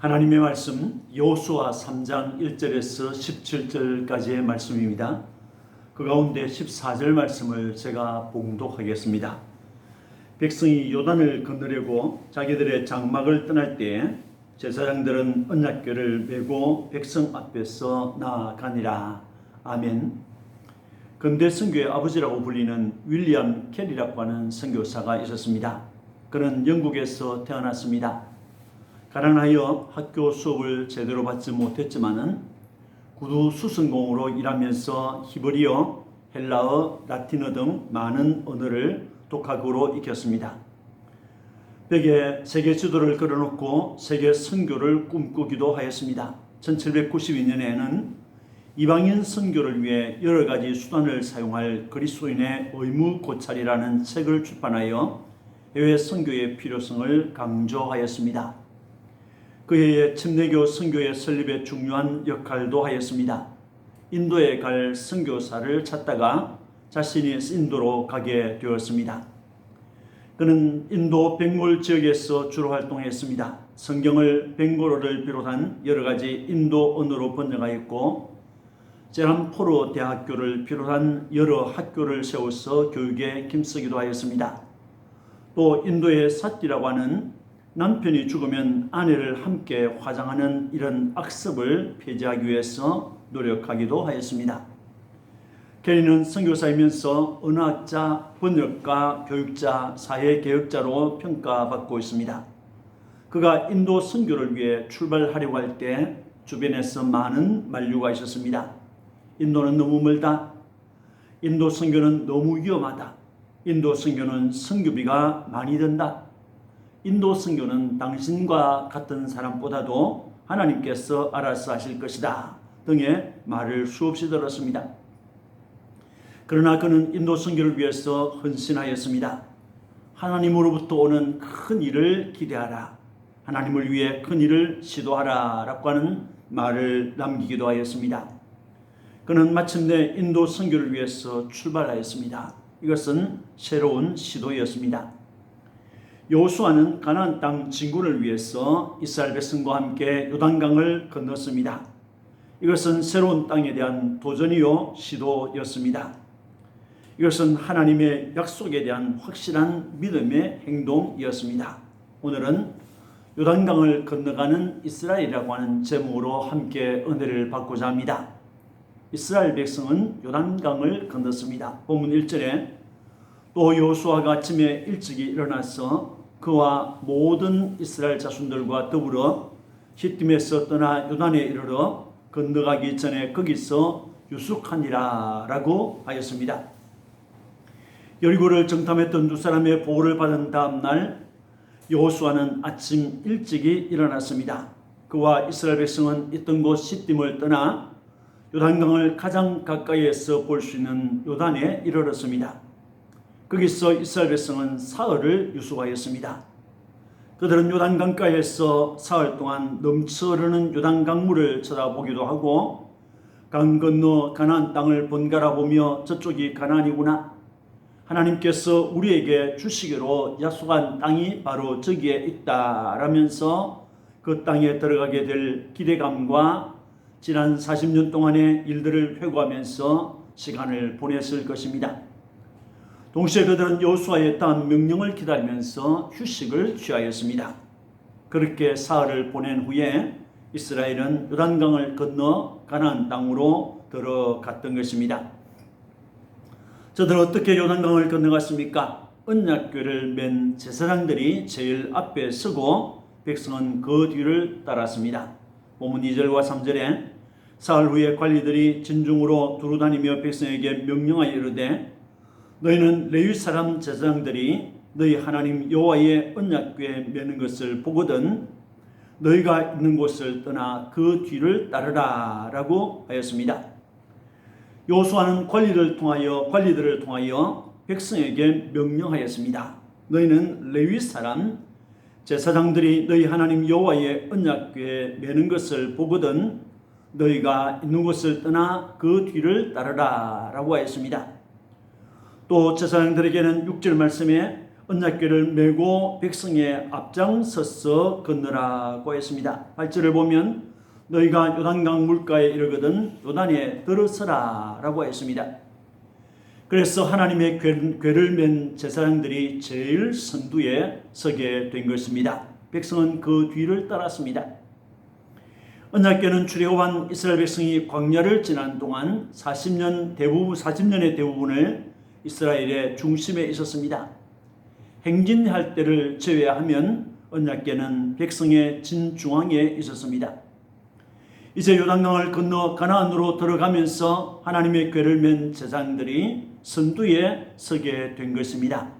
하나님의 말씀 여호수아 3장 1절에서 17절까지의 말씀입니다. 그 가운데 14절 말씀을 제가 봉독하겠습니다. 백성이 요단을 건너려고 자기들의 장막을 떠날 때 제사장들은 언약궤를 메고 백성 앞에서 나아가니라. 아멘. 근대 선교의 아버지라고 불리는 윌리엄 캐리라고 하는 선교사가 있었습니다. 그는 영국에서 태어났습니다. 가난하여 학교 수업을 제대로 받지 못했지만은 구두 수선공으로 일하면서 히브리어, 헬라어, 라틴어 등 많은 언어를 독학으로 익혔습니다. 벽에 세계 지도를 걸어놓고 세계 선교를 꿈꾸기도 하였습니다. 1792년에는 이방인 선교를 위해 여러 가지 수단을 사용할 그리스도인의 의무 고찰이라는 책을 출판하여 해외 선교의 필요성을 강조하였습니다. 그 해에 침례교 선교의 설립에 중요한 역할도 하였습니다. 인도에 갈 선교사를 찾다가 자신이 인도로 가게 되었습니다. 그는 인도 벵골 지역에서 주로 활동했습니다. 성경을 벵골어를 비롯한 여러 가지 인도 언어로 번역하였고 제람포르 대학교를 비롯한 여러 학교를 세워서 교육에 힘쓰기도 하였습니다. 또 인도의 사띠라고 하는 남편이 죽으면 아내를 함께 화장하는 이런 악습을 폐지하기 위해서 노력하기도 하였습니다. 캐리는 선교사이면서 언어학자, 번역가, 교육자, 사회개혁자로 평가받고 있습니다. 그가 인도 선교를 위해 출발하려고 할 때 주변에서 많은 만류가 있었습니다. 인도는 너무 멀다. 인도 선교는 너무 위험하다. 인도 선교는 선교비가 많이 든다. 인도 선교는 당신과 같은 사람보다도 하나님께서 알아서 하실 것이다 등의 말을 수없이 들었습니다. 그러나 그는 인도 선교를 위해서 헌신하였습니다. 하나님으로부터 오는 큰 일을 기대하라. 하나님을 위해 큰 일을 시도하라 라고 하는 말을 남기기도 하였습니다. 그는 마침내 인도 선교를 위해서 출발하였습니다. 이것은 새로운 시도였습니다. 여호수아는 가나안 땅 진군을 위해서 이스라엘 백성과 함께 요단강을 건넜습니다. 이것은 새로운 땅에 대한 도전이요 시도였습니다. 이것은 하나님의 약속에 대한 확실한 믿음의 행동이었습니다. 오늘은 요단강을 건너가는 이스라엘이라고 하는 제목으로 함께 은혜를 받고자 합니다. 이스라엘 백성은 요단강을 건넜습니다. 본문 1절에 또 여호수아가 아침에 일찍이 일어나서 그와 모든 이스라엘 자손들과 더불어 시딤에서 떠나 요단에 이르러 건너가기 전에 거기서 유숙하니라 라고 하였습니다. 여리고를 정탐했던 두 사람의 보호를 받은 다음 날 여호수아는 아침 일찍이 일어났습니다. 그와 이스라엘 백성은 있던 곳 시딤을 떠나 요단강을 가장 가까이에서 볼 수 있는 요단에 이르렀습니다. 거기서 이스라엘 백성은 사흘을 유숙하였습니다. 그들은 요단강가에서 사흘 동안 넘쳐 흐르는 요단강물을 쳐다보기도 하고 강 건너 가나안 땅을 번갈아 보며 저쪽이 가나안이구나. 하나님께서 우리에게 주시기로 약속한 땅이 바로 저기에 있다라면서 그 땅에 들어가게 될 기대감과 지난 40년 동안의 일들을 회고하면서 시간을 보냈을 것입니다. 동시에 그들은 여호수아의 다음 명령을 기다리면서 휴식을 취하였습니다. 그렇게 사흘을 보낸 후에 이스라엘은 요단강을 건너 가나안 땅으로 들어갔던 것입니다. 저들은 어떻게 요단강을 건너갔습니까? 언약궤를 맨 제사장들이 제일 앞에 서고 백성은 그 뒤를 따랐습니다. 본문 2절과 3절에 사흘 후에 관리들이 진중으로 두루다니며 백성에게 명령하여 이르되 너희는 레위 사람 제사장들이 너희 하나님 여호와의 언약궤에 매는 것을 보거든 너희가 있는 곳을 떠나 그 뒤를 따르라 라고 하였습니다. 여호수아는 관리들을 통하여 백성에게 명령하였습니다. 너희는 레위 사람 제사장들이 너희 하나님 여호와의 언약궤에 매는 것을 보거든 너희가 있는 곳을 떠나 그 뒤를 따르라 라고 하였습니다. 또 제사장들에게는 6절 말씀에 언약궤를 메고 백성의 앞장서서 건너라고 했습니다. 8절을 보면 너희가 요단강 물가에 이르거든 요단에 들어서라 라고 했습니다. 그래서 하나님의 궤를 맨 제사장들이 제일 선두에 서게 된 것입니다. 백성은 그 뒤를 따랐습니다. 언약궤는 출애굽한 이스라엘 백성이 광야를 지난 동안 40년의 대부분을 이스라엘의 중심에 있었습니다. 행진할 때를 제외하면 언약궤는 백성의 진중앙에 있었습니다. 이제 요단강을 건너 가나안으로 들어가면서 하나님의 궤를 맨 제사장들이 선두에 서게 된 것입니다.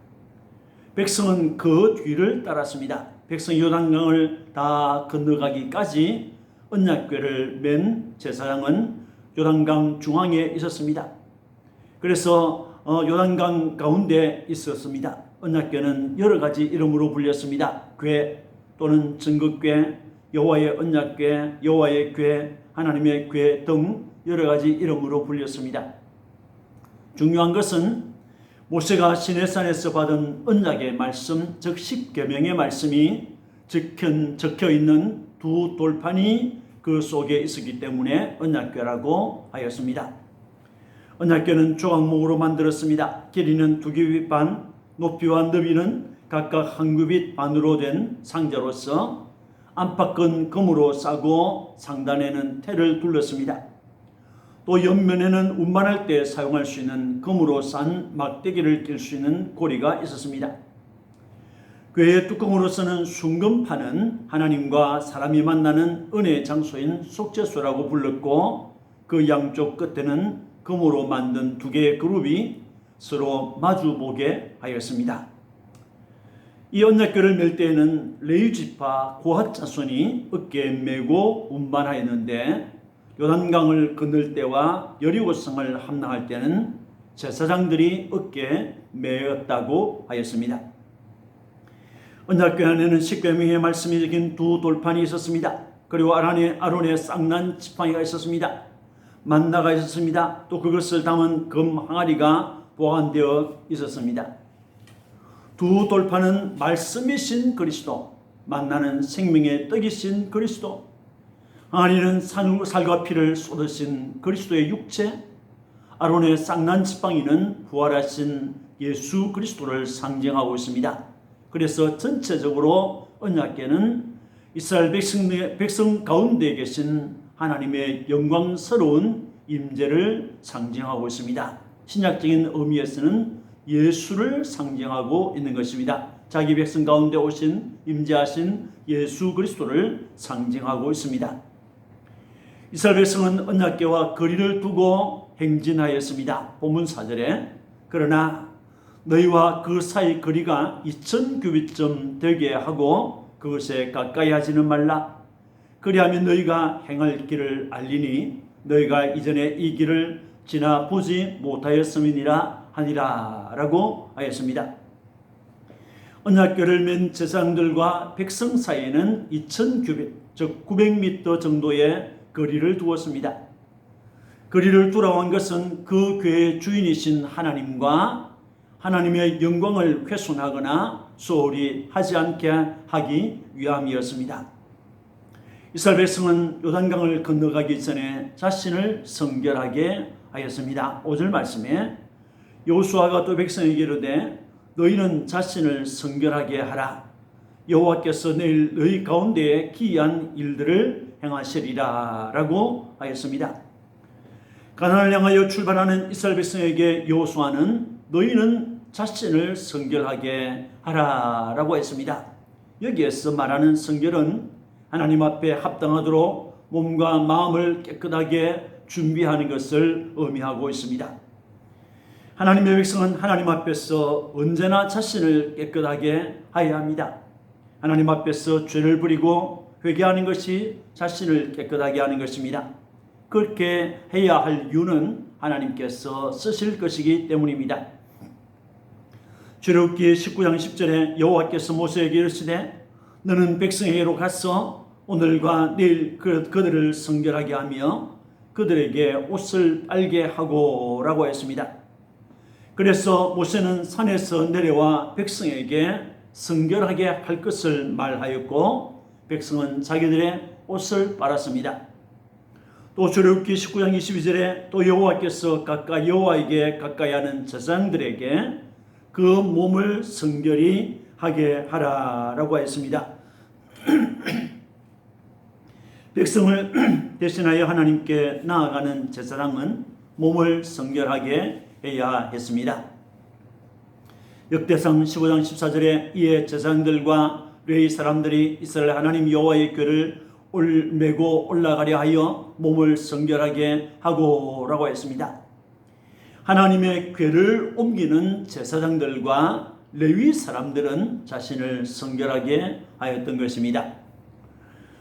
백성은 그 뒤를 따랐습니다. 백성이 요단강을 다 건너가기까지 언약궤를 맨 제사장은 요단강 중앙에 있었습니다. 그래서 요단강 가운데 있었습니다. 언약궤는 여러 가지 이름으로 불렸습니다. 궤 또는 증거궤, 여호와의 언약궤, 여호와의 궤, 하나님의 궤 등 여러 가지 이름으로 불렸습니다. 중요한 것은 모세가 시내산에서 받은 언약의 말씀, 즉 십계명의 말씀이 적혀 있는 두 돌판이 그 속에 있었기 때문에 언약궤라고 하였습니다. 언약궤는 조각목으로 만들었습니다. 길이는 2규빗 반, 높이와 너비는 각각 1규빗 반으로 된 상자로서 안팎은 금으로 싸고 상단에는 테를 둘렀습니다. 또 옆면에는 운반할 때 사용할 수 있는 금으로 싼 막대기를 낄 수 있는 고리가 있었습니다. 궤의 뚜껑으로서는 순금판은 하나님과 사람이 만나는 은혜의 장소인 속죄소라고 불렀고 그 양쪽 끝에는 금으로 만든 2개의 그룹이 서로 마주보게 하였습니다. 이 언약궤를 멜 때에는 레위 지파 고핫 자손이 어깨에 메고 운반하였는데 요단강을 건널 때와 여리고성을 함락할 때는 제사장들이 어깨에 메었다고 하였습니다. 언약궤 안에는 십계명의 말씀이 적힌 2 돌판이 있었습니다. 그리고 아론의 쌍난 지팡이가 있었습니다. 만나가 있었습니다. 또 그것을 담은 금 항아리가 보관되어 있었습니다. 2 돌판은 말씀이신 그리스도, 만나는 생명의 떡이신 그리스도, 항아리는 살과 피를 쏟으신 그리스도의 육체, 아론의 쌍난 지팡이는 부활하신 예수 그리스도를 상징하고 있습니다. 그래서 전체적으로 언약궤는 이스라엘 백성 가운데 계신 하나님의 영광스러운 임재를 상징하고 있습니다. 신약적인 의미에서는 예수를 상징하고 있는 것입니다. 자기 백성 가운데 오신 임재하신 예수 그리스도를 상징하고 있습니다. 이스라엘 백성은 언약궤와 거리를 두고 행진하였습니다. 본문 4절에 그러나 너희와 그 사이 거리가 2000규빗쯤 되게 하고 그것에 가까이 하지는 말라. 그리하면 너희가 행할 길을 알리니 너희가 이전에 이 길을 지나보지 못하였음이니라 하니라 라고 하였습니다. 언약궤를 맨 제사장들과 백성 사이에는 2000규빗 즉 900m 정도의 거리를 두었습니다. 거리를 두라고 한 것은 그 궤의 주인이신 하나님과 하나님의 영광을 훼손하거나 소홀히 하지 않게 하기 위함이었습니다. 이스라엘 백성은 요단강을 건너가기 전에 자신을 성결하게 하였습니다. 5절 말씀에 여호수아가 또 백성에게 이르되 너희는 자신을 성결하게 하라. 여호와께서 내일 너희 가운데에 기이한 일들을 행하시리라 라고 하였습니다. 가나안을 향하여 출발하는 이스라엘 백성에게 여호수아는 너희는 자신을 성결하게 하라 라고 했습니다. 여기에서 말하는 성결은 하나님 앞에 합당하도록 몸과 마음을 깨끗하게 준비하는 것을 의미하고 있습니다. 하나님의 백성은 하나님 앞에서 언제나 자신을 깨끗하게 하여야 합니다. 하나님 앞에서 죄를 부리고 회개하는 것이 자신을 깨끗하게 하는 것입니다. 그렇게 해야 할 이유는 하나님께서 쓰실 것이기 때문입니다. 출애굽기 19장 10절에 여호와께서 모세에게 이르시되 너는 백성에게로 가서 오늘과 내일 그들을 성결하게 하며 그들에게 옷을 빨게 하고 라고 했습니다. 그래서 모세는 산에서 내려와 백성에게 성결하게 할 것을 말하였고 백성은 자기들의 옷을 빨았습니다. 또 출애굽기 19장 22절에 또 여호와께서 각각 여호와에게 가까이 하는 제사장들에게 그 몸을 성결히 하게 하라라고 했습니다. 백성을 대신하여 하나님께 나아가는 제사장은 몸을 성결하게 해야 했습니다. 역대상 15장 14절에 이에 제사장들과 레위 사람들이 이스라엘 하나님 여호와의 궤를 메고 올라가려 하여 몸을 성결하게 하고라고 했습니다. 하나님의 궤를 옮기는 제사장들과 레위 사람들은 자신을 성결하게 하였던 것입니다.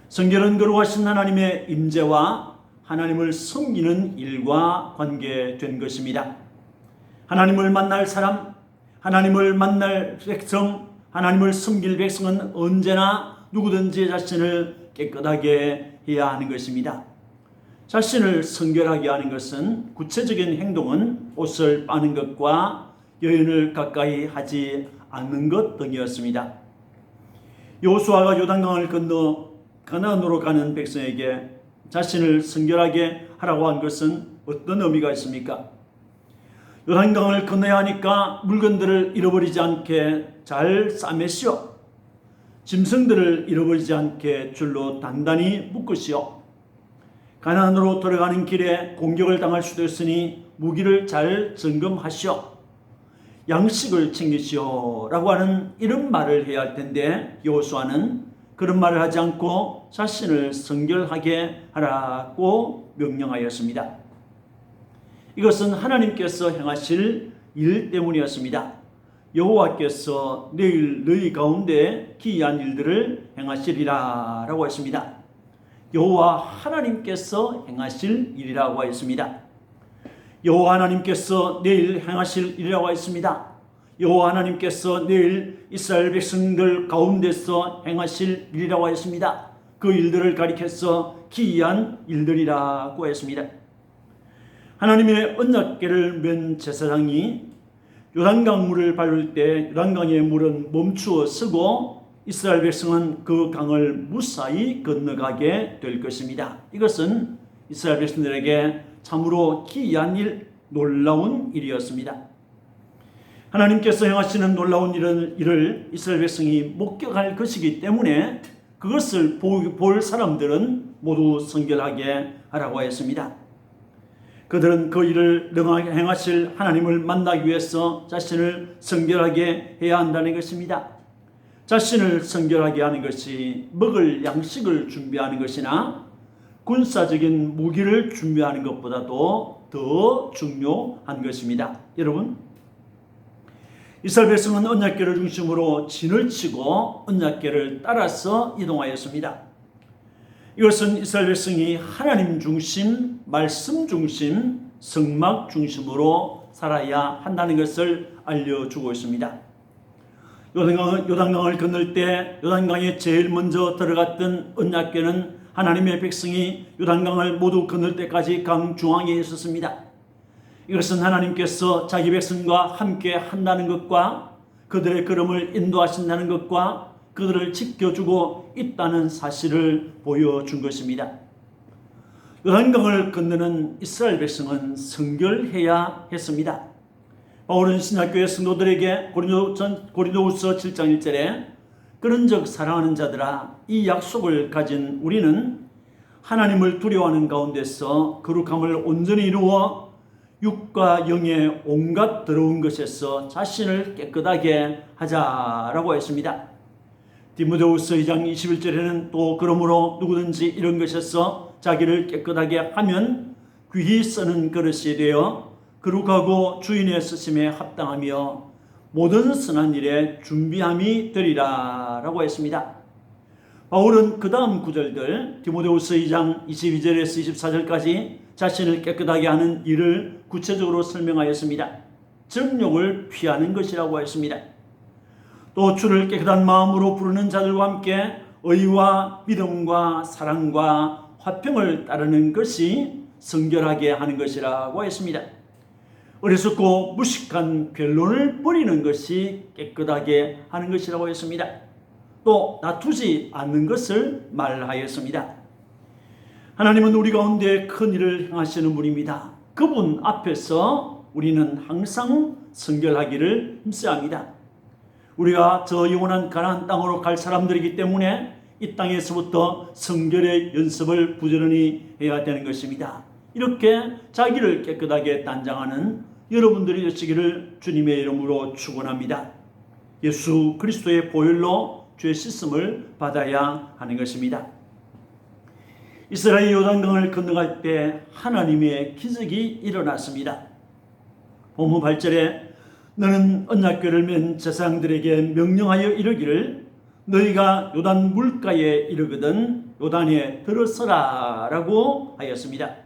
성결은 거룩하신 하나님의 임재와 하나님을 섬기는 일과 관계된 것입니다. 하나님을 만날 사람, 하나님을 만날 백성, 하나님을 섬길 백성은 언제나 누구든지 자신을 깨끗하게 해야 하는 것입니다. 자신을 성결하게 하는 것은 구체적인 행동은 옷을 빠는 것과 여인을 가까이 하지 않는 것 등이었습니다. 여호수아가 요단강을 건너 가나안으로 가는 백성에게 자신을 성결하게 하라고 한 것은 어떤 의미가 있습니까? 요단강을 건너야 하니까 물건들을 잃어버리지 않게 잘 싸매시오. 짐승들을 잃어버리지 않게 줄로 단단히 묶으시오. 가나안으로 돌아가는 길에 공격을 당할 수도 있으니 무기를 잘 점검하시오. 양식을 챙기시오 라고 하는 이런 말을 해야 할 텐데 여호수아는 그런 말을 하지 않고 자신을 성결하게 하라고 명령하였습니다. 이것은 하나님께서 행하실 일 때문이었습니다. 여호와께서 내일 너희 가운데 기이한 일들을 행하시리라 라고 했습니다. 여호와 하나님께서 행하실 일이라고 했습니다. 여호와 하나님께서 내일 행하실 일이라고 했습니다. 여호와 하나님께서 내일 이스라엘 백성들 가운데서 행하실 일이라고 했습니다. 그 일들을 가리켜서 기이한 일들이라고 했습니다. 하나님의 언약궤를 맨 제사장이 요단강 물을 밟을 때 요단강의 물은 멈추어 서고 이스라엘 백성은 그 강을 무사히 건너가게 될 것입니다. 이것은 이스라엘 백성들에게 참으로 기이한 일, 놀라운 일이었습니다. 하나님께서 행하시는 놀라운 일을 이스라엘 백성이 목격할 것이기 때문에 그것을 볼 사람들은 모두 성결하게 하라고 했습니다. 그들은 그 일을 행하실 하나님을 만나기 위해서 자신을 성결하게 해야 한다는 것입니다. 자신을 성결하게 하는 것이 먹을 양식을 준비하는 것이나 군사적인 무기를 준비하는 것보다도 더 중요한 것입니다. 여러분, 이스라엘 백성은 언약궤를 중심으로 진을 치고 언약궤를 따라서 이동하였습니다. 이것은 이스라엘 백성이 하나님 중심, 말씀 중심, 성막 중심으로 살아야 한다는 것을 알려주고 있습니다. 요단강을 건널 때 요단강에 제일 먼저 들어갔던 언약궤는 하나님의 백성이 요단강을 모두 건널 때까지 강 중앙에 있었습니다. 이것은 하나님께서 자기 백성과 함께 한다는 것과 그들의 걸음을 인도하신다는 것과 그들을 지켜주고 있다는 사실을 보여준 것입니다. 요단강을 건너는 이스라엘 백성은 성결해야 했습니다. 바울은 신약교회 성도들에게 고린도후서 7장 1절에 그런즉 사랑하는 자들아 이 약속을 가진 우리는 하나님을 두려워하는 가운데서 거룩함을 온전히 이루어 육과 영의 온갖 더러운 것에서 자신을 깨끗하게 하자라고 했습니다. 디모데후서 2장 21절에는 또 그러므로 누구든지 이런 것에서 자기를 깨끗하게 하면 귀히 쓰는 그릇이 되어 거룩하고 주인의 쓰심에 합당하며 모든 선한 일에 준비함이 되리라 라고 했습니다. 바울은 그 다음 구절들 디모데후서 2장 22절에서 24절까지 자신을 깨끗하게 하는 일을 구체적으로 설명하였습니다. 정욕을 피하는 것이라고 했습니다. 또 주를 깨끗한 마음으로 부르는 자들과 함께 의와 믿음과 사랑과 화평을 따르는 것이 성결하게 하는 것이라고 했습니다. 어리석고 무식한 변론을 버리는 것이 깨끗하게 하는 것이라고 했습니다. 또 다투지 않는 것을 말하였습니다. 하나님은 우리 가운데 큰 일을 행하시는 분입니다. 그분 앞에서 우리는 항상 성결하기를 힘써야 합니다. 우리가 저 영원한 가나안 땅으로 갈 사람들이기 때문에 이 땅에서부터 성결의 연습을 부지런히 해야 되는 것입니다. 이렇게 자기를 깨끗하게 단장하는 여러분들이 되시기를 주님의 이름으로 축원합니다. 예수 그리스도의 보혈로 죄 씻음을 받아야 하는 것입니다. 이스라엘 요단강을 건너갈 때 하나님의 기적이 일어났습니다. 본문 8절에 너는 언약궤를 맨 제사장들에게 명령하여 이르기를 너희가 요단 물가에 이르거든 요단에 들어서라 라고 하였습니다.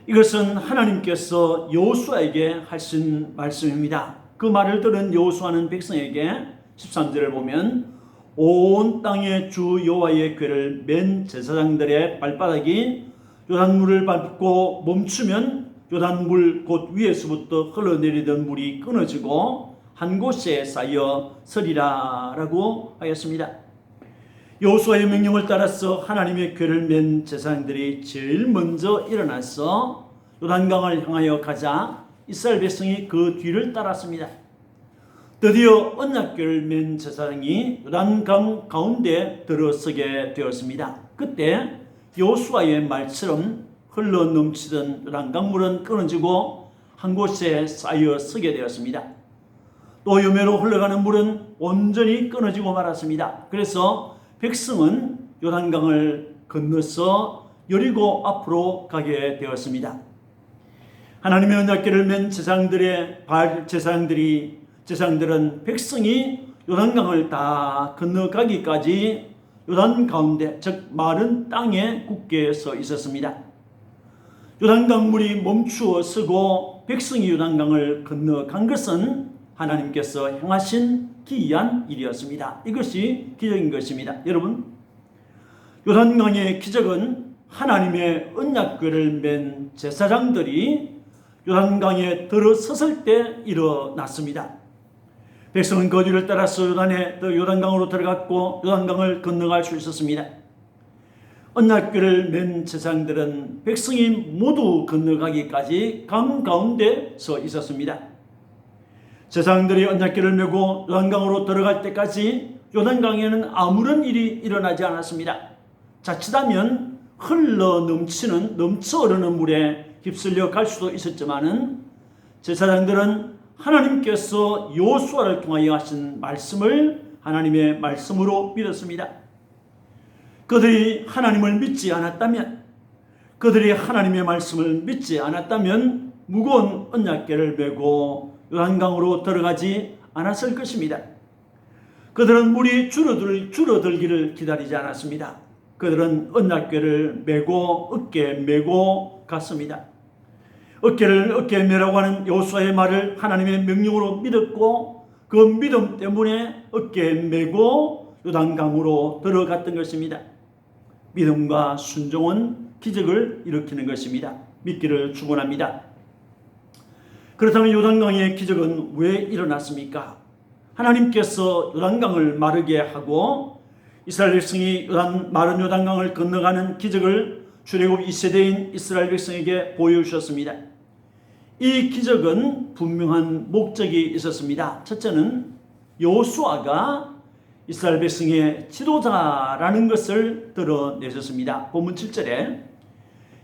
이것은 하나님께서 여호수아에게 하신 말씀입니다. 그 말을 들은 여호수아는 백성에게 13절을 보면 온 땅의 주 여호와의 궤를 맨 제사장들의 발바닥이 요단물을 밟고 멈추면 요단물 곧 위에서부터 흘러내리던 물이 끊어지고 한 곳에 쌓여 서리라 라고 하였습니다. 여호수아의 명령을 따라서 하나님의 궤를 맨 제사장들이 제일 먼저 일어나서 요단강을 향하여 가자 이스라엘 백성이 그 뒤를 따랐습니다. 드디어 언약궤를 맨 제사장이 요단강 가운데 들어서게 되었습니다. 그때 여호수아의 말처럼 흘러 넘치던 요단강물은 끊어지고 한 곳에 쌓여 서게 되었습니다. 또 요매로 흘러가는 물은 온전히 끊어지고 말았습니다. 그래서 백성은 요단강을 건너서 여리고 앞으로 가게 되었습니다. 하나님의 언약궤를 맨 제사장들은 백성이 요단강을 다 건너가기까지 요단 가운데 즉 마른 땅에 굳게 서 있었습니다. 요단강 물이 멈추어 서고 백성이 요단강을 건너간 것은 하나님께서 행하신 기이한 일이었습니다. 이것이 기적인 것입니다. 여러분, 요단강의 기적은 하나님의 언약궤를 맨 제사장들이 요단강에 들어섰을 때 일어났습니다. 백성은 그 뒤를 따라서 요단강으로 들어갔고 요단강을 건너갈 수 있었습니다. 언약궤를 맨 제사장들은 백성이 모두 건너가기까지 강 가운데 서 있었습니다. 제사장들이 언약궤를 메고 요단강으로 들어갈 때까지 요단강에는 아무런 일이 일어나지 않았습니다. 자칫하면 넘쳐 흐르는 물에 휩쓸려 갈 수도 있었지만은 제사장들은 하나님께서 여호수아를 통하여 하신 말씀을 하나님의 말씀으로 믿었습니다. 그들이 하나님을 믿지 않았다면, 그들이 하나님의 말씀을 믿지 않았다면 무거운 언약궤를 메고 요단강으로 들어가지 않았을 것입니다. 그들은 물이 줄어들기를 기다리지 않았습니다. 그들은 언약궤를 메고 어깨에 메고 갔습니다. 어깨에 메라고 하는 여호수아의 말을 하나님의 명령으로 믿었고 그 믿음 때문에 어깨에 메고 요단강으로 들어갔던 것입니다. 믿음과 순종은 기적을 일으키는 것입니다. 믿기를 축원합니다. 그렇다면 요단강의 기적은 왜 일어났습니까? 하나님께서 요단강을 마르게 하고 이스라엘 백성이 마른 요단강을 건너가는 기적을 출애굽 2세대인 이스라엘 백성에게 보여주셨습니다. 이 기적은 분명한 목적이 있었습니다. 첫째는 여호수아가 이스라엘 백성의 지도자라는 것을 드러내셨습니다. 본문 7절에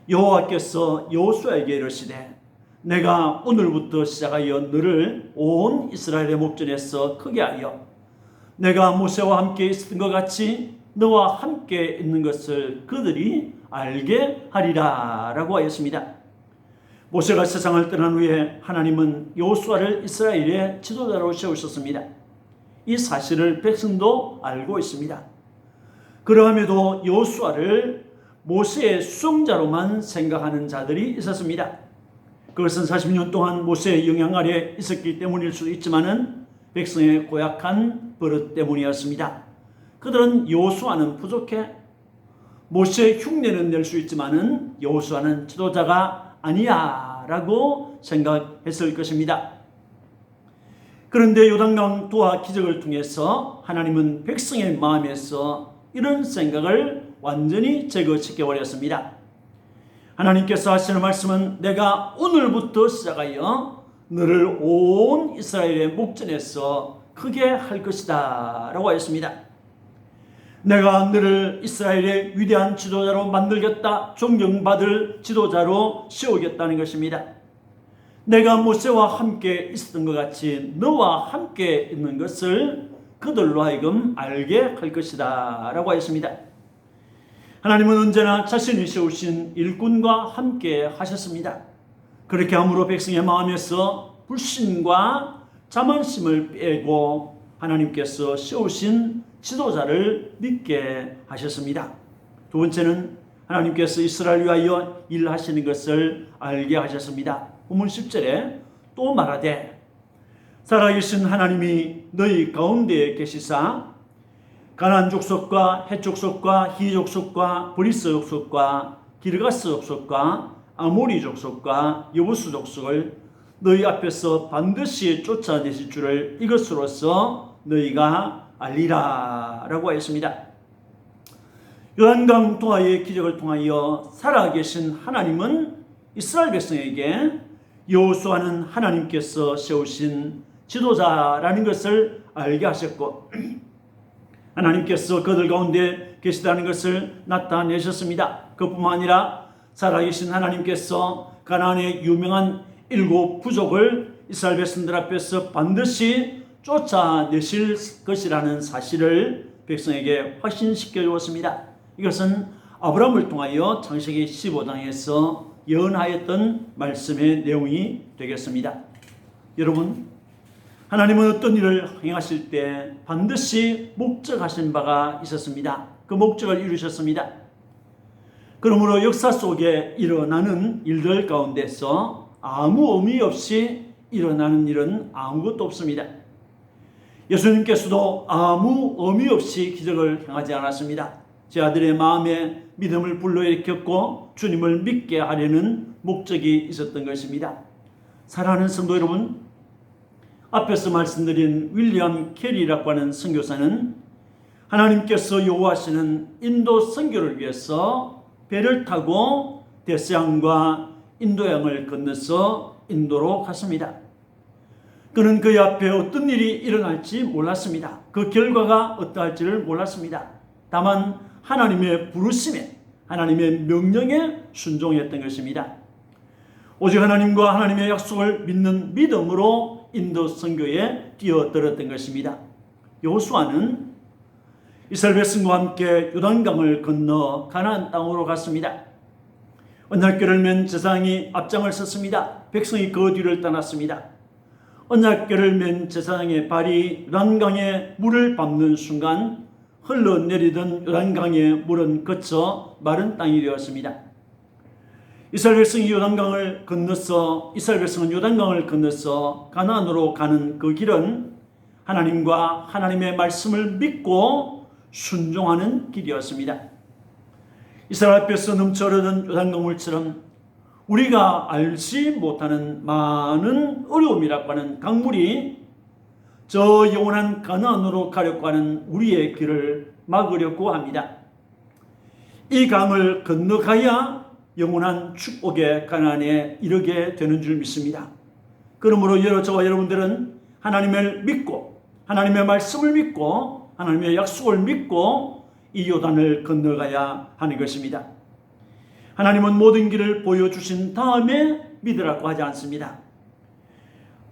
여호와께서 여호수아에게 이르시되 내가 오늘부터 시작하여 너를 온 이스라엘의 목전에서 크게 하여 내가 모세와 함께 있었던 것 같이 너와 함께 있는 것을 그들이 알게 하리라 라고 하였습니다. 모세가 세상을 떠난 후에 하나님은 여호수아를 이스라엘의 지도자로 세우셨습니다. 이 사실을 백성도 알고 있습니다. 그러함에도 여호수아를 모세의 수종자로만 생각하는 자들이 있었습니다. 그것은 40년 동안 모세의 영향 아래 있었기 때문일 수도 있지만은 백성의 고약한 버릇 때문이었습니다. 그들은 여호수아는 부족해. 모세의 흉내는 낼 수 있지만은 여호수아는 지도자가 아니야 라고 생각했을 것입니다. 그런데 요단강 두화 기적을 통해서 하나님은 백성의 마음에서 이런 생각을 완전히 제거시켜버렸습니다. 하나님께서 하시는 말씀은 내가 오늘부터 시작하여 너를 온 이스라엘의 목전에서 크게 할 것이다 라고 하였습니다. 내가 너를 이스라엘의 위대한 지도자로 만들겠다, 존경받을 지도자로 세우겠다는 것입니다. 내가 모세와 함께 있었던 것 같이 너와 함께 있는 것을 그들로 하여금 알게 할 것이다 라고 하였습니다. 하나님은 언제나 자신이 세우신 일꾼과 함께 하셨습니다. 그렇게 함으로 백성의 마음에서 불신과 자만심을 빼고 하나님께서 세우신 지도자를 믿게 하셨습니다. 두 번째는 하나님께서 이스라엘 위하여 일하시는 것을 알게 하셨습니다. 본문 10절에 또 말하되 살아계신 하나님이 너희 가운데에 계시사 가나안 족속과 헷 족속과 히 족속과 브리스 족속과 기르가스 족속과 아모리 족속과 여부스 족속을 너희 앞에서 반드시 쫓아내실 줄을 이것으로써 너희가 알리라 라고 하였습니다. 요단강 동화의 기적을 통하여 살아계신 하나님은 이스라엘 백성에게 여호수아는 하나님께서 세우신 지도자라는 것을 알게 하셨고 하나님께서 그들 가운데 계시다는 것을 나타내셨습니다. 그뿐만 아니라 살아계신 하나님께서 가나안의 유명한 7 부족을 이스라엘 백성들 앞에서 반드시 쫓아내실 것이라는 사실을 백성에게 확신시켜 주었습니다. 이것은 아브라함을 통하여 창세기 15장에서 예언하였던 말씀의 내용이 되겠습니다. 여러분, 하나님은 어떤 일을 행하실 때 반드시 목적하신 바가 있었습니다. 그 목적을 이루셨습니다. 그러므로 역사 속에 일어나는 일들 가운데서 아무 의미 없이 일어나는 일은 아무것도 없습니다. 예수님께서도 아무 의미 없이 기적을 행하지 않았습니다. 제 아들의 마음에 믿음을 불러일으켰고 주님을 믿게 하려는 목적이 있었던 것입니다. 사랑하는 성도 여러분, 앞에서 말씀드린 윌리엄 캐리라고 하는 선교사는 하나님께서 요구하시는 인도 선교를 위해서 배를 타고 대서양과 인도양을 건너서 인도로 갔습니다. 그는 그의 앞에 어떤 일이 일어날지 몰랐습니다. 그 결과가 어떠할지를 몰랐습니다. 다만 하나님의 부르심에, 하나님의 명령에 순종했던 것입니다. 오직 하나님과 하나님의 약속을 믿는 믿음으로 인도 선교에 뛰어들었던 것입니다. 여호수아는 이스라엘 백성과 함께 요단강을 건너 가나안 땅으로 갔습니다. 언약궤를 맨 제사장이 앞장을 섰습니다. 백성이 그 뒤를 떠났습니다. 언약궤를 맨 제사장의 발이 요단강에 물을 밟는 순간 흘러내리던 요단강의 물은 그쳐 마른 땅이 되었습니다. 이스라엘 백성이 요단강을 건너서 이스라엘 백성은 요단강을 건너서 가나안으로 가는 그 길은 하나님과 하나님의 말씀을 믿고 순종하는 길이었습니다. 이스라엘 앞에서 넘쳐 흐르던 요단강물처럼 우리가 알지 못하는 많은 어려움이라고 하는 강물이 저 영원한 가나안으로 가려고 하는 우리의 길을 막으려고 합니다. 이 강을 건너가야 영원한 축복의 가나안에 이르게 되는 줄 믿습니다. 그러므로 저와 여러분들은 하나님을 믿고 하나님의 말씀을 믿고 하나님의 약속을 믿고 이 요단을 건너가야 하는 것입니다. 하나님은 모든 길을 보여주신 다음에 믿으라고 하지 않습니다.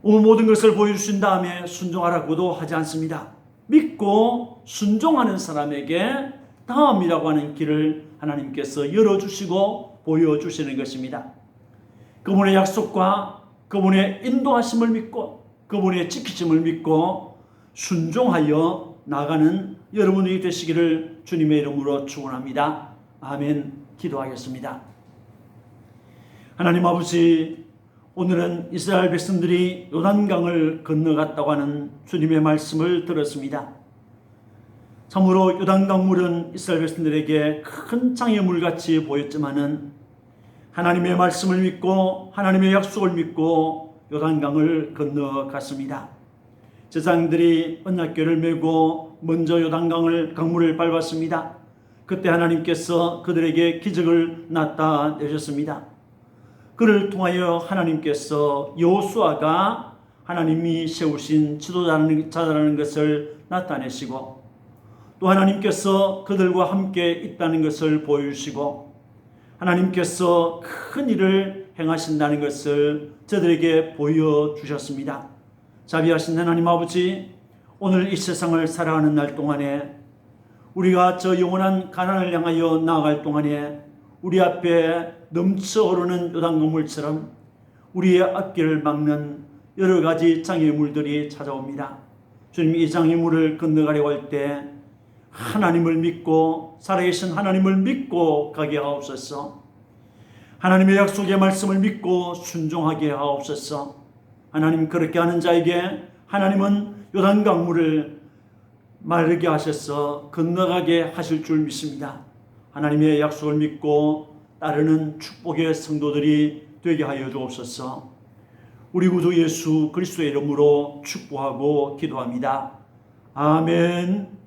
모든 것을 보여주신 다음에 순종하라고도 하지 않습니다. 믿고 순종하는 사람에게 다음이라고 하는 길을 하나님께서 열어주시고 보여주시는 것입니다. 그분의 약속과 그분의 인도하심을 믿고 그분의 지키심을 믿고 순종하여 나가는 여러분이 되시기를 주님의 이름으로 축원합니다. 아멘. 기도하겠습니다. 하나님 아버지, 오늘은 이스라엘 백성들이 요단강을 건너갔다고 하는 주님의 말씀을 들었습니다. 참으로 요단강 물은 이스라엘 백성들에게 큰 장애물같이 보였지만은 하나님의 말씀을 믿고 하나님의 약속을 믿고 요단강을 건너갔습니다. 제사장들이 언약궤를 메고 먼저 요단강을 강물을 밟았습니다. 그때 하나님께서 그들에게 기적을 나타내셨습니다. 그를 통하여 하나님께서 여호수아가 하나님이 세우신 지도자라는 것을 나타내시고 또 하나님께서 그들과 함께 있다는 것을 보여주시고 하나님께서 큰 일을 행하신다는 것을 저들에게 보여주셨습니다. 자비하신 하나님 아버지, 오늘 이 세상을 살아가는 날 동안에 우리가 저 영원한 가나안을 향하여 나아갈 동안에 우리 앞에 넘쳐오르는 요단강물처럼 우리의 앞길을 막는 여러 가지 장애물들이 찾아옵니다. 주님, 이 장애물을 건너가려고 할 때 하나님을 믿고 살아계신 하나님을 믿고 가게 하옵소서. 하나님의 약속의 말씀을 믿고 순종하게 하옵소서. 하나님, 그렇게 하는 자에게 하나님은 요단강물을 마르게 하셔서 건너가게 하실 줄 믿습니다. 하나님의 약속을 믿고 따르는 축복의 성도들이 되게 하여 주옵소서. 우리 구주 예수 그리스도의 이름으로 축복하고 기도합니다. 아멘.